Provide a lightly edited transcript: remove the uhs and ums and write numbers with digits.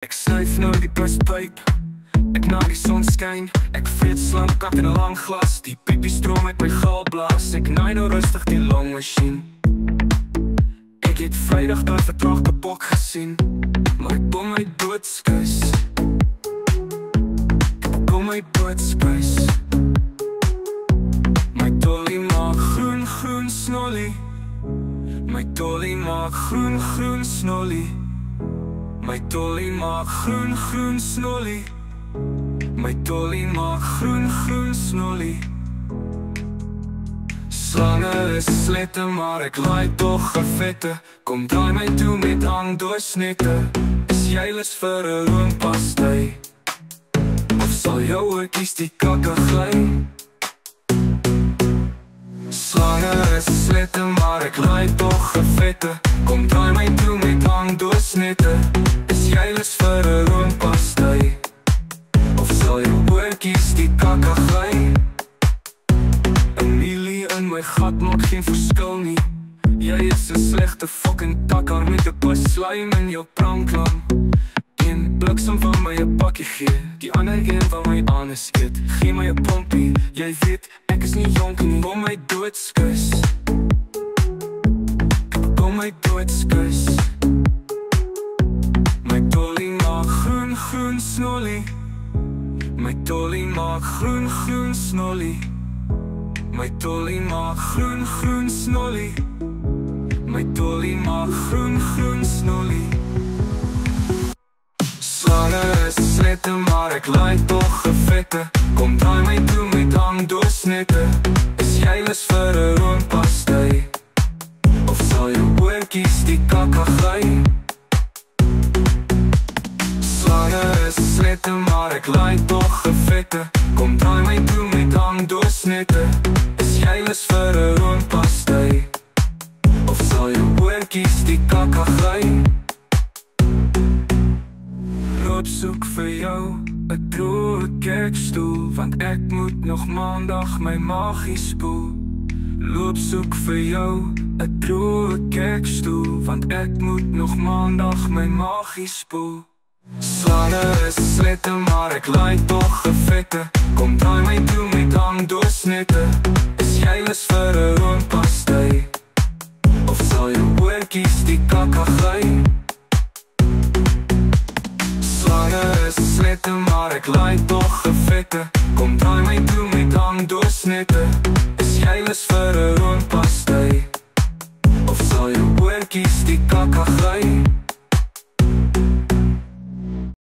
Ek snuif nou die buspyp, ek na die son skyn. Ek vreet slankkap in 'n lang glas, die piepie stroom uit my galblaas. Ek naai nou rustig die longmasjien. Ek het Vrydag daar vertraagde bok gesien, maar ek kom my doodskuis. Kom my doodskuis. My dolly maak groen, groen snolly. My dolly maak groen, groen snolly. My dolly maak groen, groen snolly. My dolly maak groen, groen snolly. Slange is slette, maar ek laai toch gevette. Kom draai my toe met hangdoorsnette. Is jy lus vir 'n roompastei? Of sal jou oortjies die kakke gly? Slange is slette, maar ek laai toch gevette. Kom draai my toe met hangdoorsnette. Is jy lus vir 'n roompastei? Of sal jou oortjies die kakke gly? 'n mielie in my gat maak geen verskil nie. Jy is 'n slegte fucking takker met 'n pusslaim in jou pranklang. Een bliksem van my 'n pakkie gee, die ander een van my anus eet. Gee my 'n pompie, jy weet, ek is nie jonk nie. Kom my doodskus. Kom my doodskus. My dolly maak groen, groen snolly. My dolly maak groen, groen snolly. My dolly maak groen, groen snolly. My dolly maak groen, groen snolly. Slange is slette, maar ek laai toch gevette. Kom draai my toe met hangdoorsnette. Is jy lus vir 'n roompastei? Of sal jou oortjies die kakke gly? Slange is slette, maar ek laai toch gevette. Kom draai my toe met hangdoorsnette. Is jy lus vir 'n roompastei? Of sal jou oortjies die kakke gly? Loop soek vir jou 'n droë kerkstoel, want ek moet nog maandag my maagie spoel. Loop soek vir jou 'n droë kerkstoel, want ek moet nog maandag my maagie spoel. Slange is slette, maar ek laai toch gevette. Kom draai my toe met hangdoorsnette. Is jy lus vir 'n roompastei? Of sal jou oortjies die kakke gly? Slange is slette, maar ek laai toch gevette. Kom draai my toe met hangdoorsnette. Is jy lus vir 'n roompastei? Of sal jou oortjies die kakke gly?